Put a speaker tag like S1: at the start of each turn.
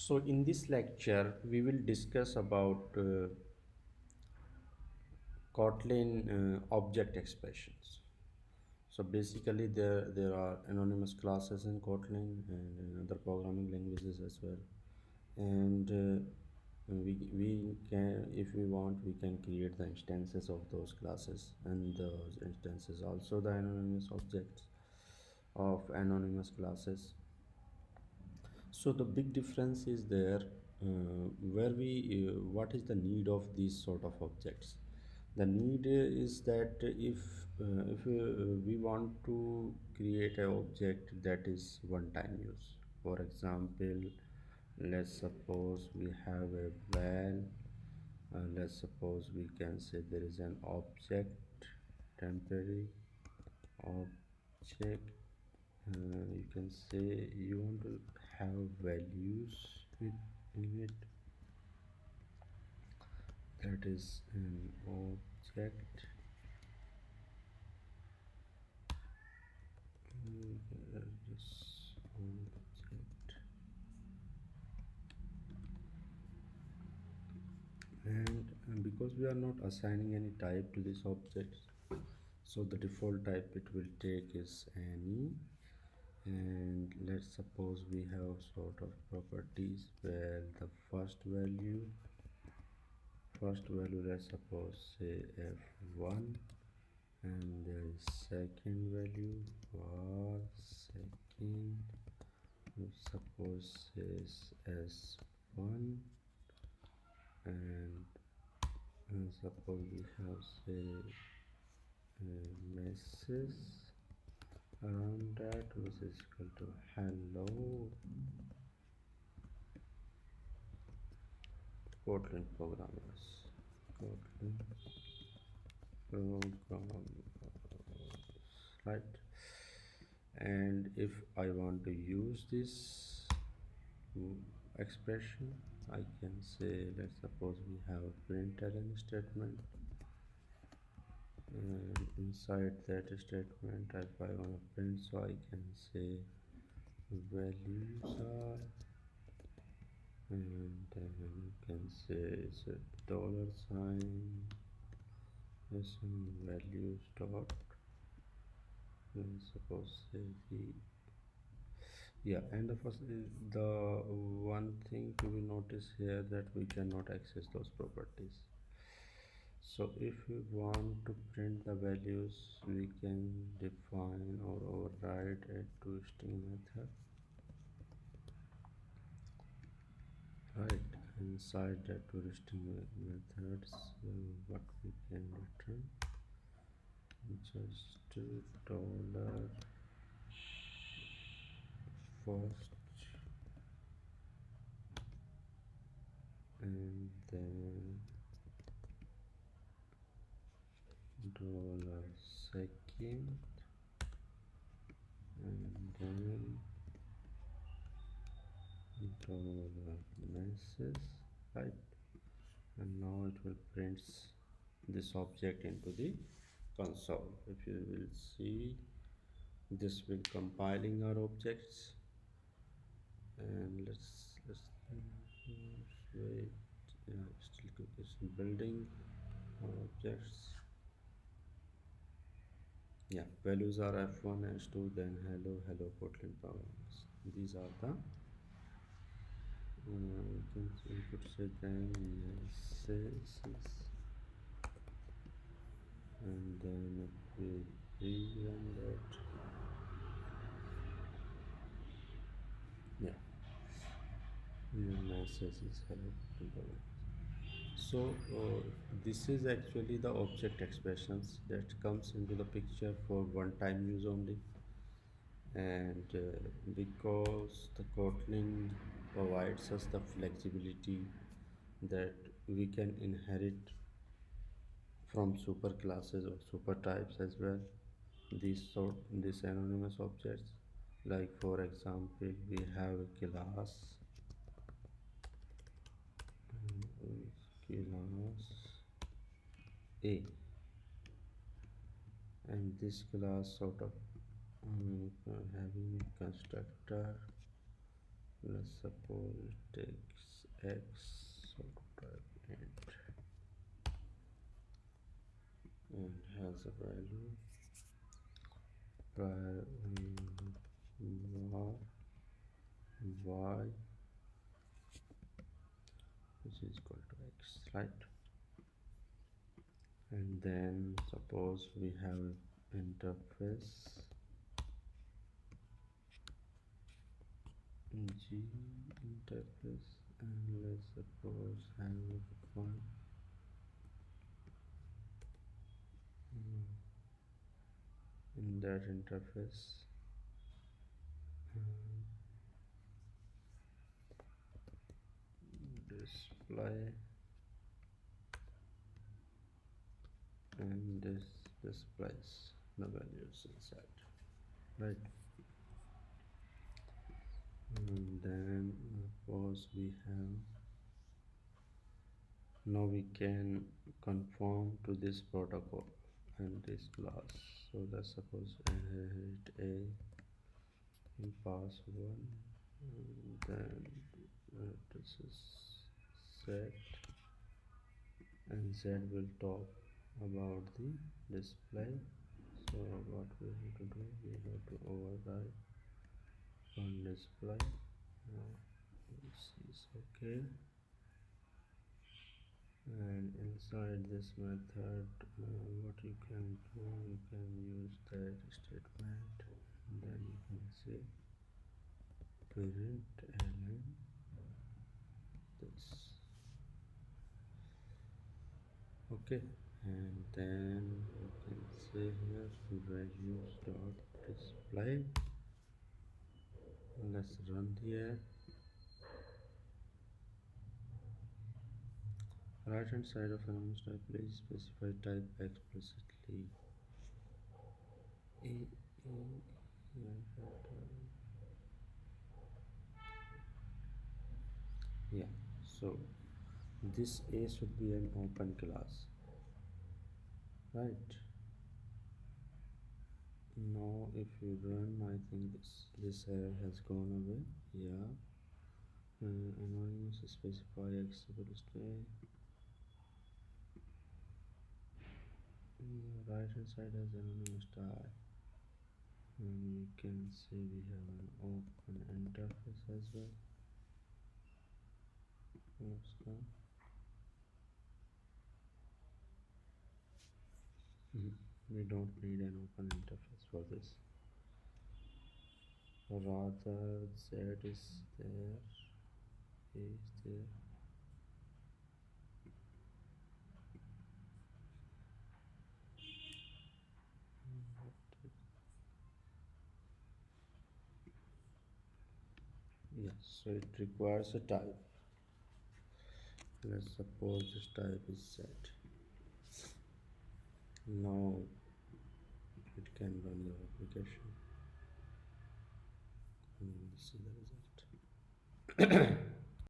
S1: So in this lecture, we will discuss about Kotlin object expressions. So basically, there are anonymous classes in Kotlin and in other programming languages as well. And we can, if we want, we can create the instances of those classes, and those instances also the anonymous objects of anonymous classes. So the big difference is there, where we what is the need of these sort of objects. The need is that if we want to create an object that is one time use. For example, let's suppose we have a val. Let's suppose we can say there is an object, temporary object. You can say you want to have values in it. That is an object. This object, and because we are not assigning any type to this object, so the default type it will take is any. And let's suppose we have sort of properties where the first value, let's suppose say f1, and there is second value var second, suppose says s1, and suppose we have say message around that, which is equal to hello Kotlin programmers. Kotlin programmers, right? And if I want to use this expression, I can say, let's suppose we have a println statement, and inside that statement if I want to print, so I can say values are, and then you can say it's a dollar sign, yes, and values dot, and suppose say the, yeah. And the first, the one thing to be noticed here, that we cannot access those properties. So if we want to print the values, we can define or override a toString method, right? Inside that toString methods, what we can return, just dollar first, and then dollar second, and then dollar message, right? And now it will print this object into the console. If you will see, this will compiling our objects, and let's wait. Yeah, still building our objects. Yeah, values are f1, s2, then hello Kotlin programs. These are the we could say then messages, and then if we rerun that, yeah, your message is hello Kotlin program. So this is actually the object expressions that comes into the picture for one time use only. And because the Kotlin provides us the flexibility that we can inherit from super classes or super types as well, these anonymous objects. Like for example, we have a class, class A, and this class sort of having constructor Let's suppose it takes x, so type int and has a value var y which is equal to x, right? And then suppose we have interface g interface, and let's suppose have one in that interface display, and this displays the values inside, right? And then suppose we have, now we can conform to this protocol and this class. So let's suppose inherit a in pass one, and then this is set, and z will talk about the display. So what we have to do, we have to override on display. This is okay, and inside this method what you can do, you can use that statement, and then you can say println this, okay, and then you can say here values dot display. Let's run here. Right hand side of anonymous type, please specify type explicitly. E, e, yeah, so this a should be an open class, right? Now if you run, I think this error has gone away. Yeah, anonymous specify accessible stay. Right hand side has anonymous type, and we can see we have an open interface as well. What's that? We don't need an open interface for this. Rather, z is there, a is there. Yes, so it requires a type. Let's suppose this type is set. Now it can run the application and we will see the result.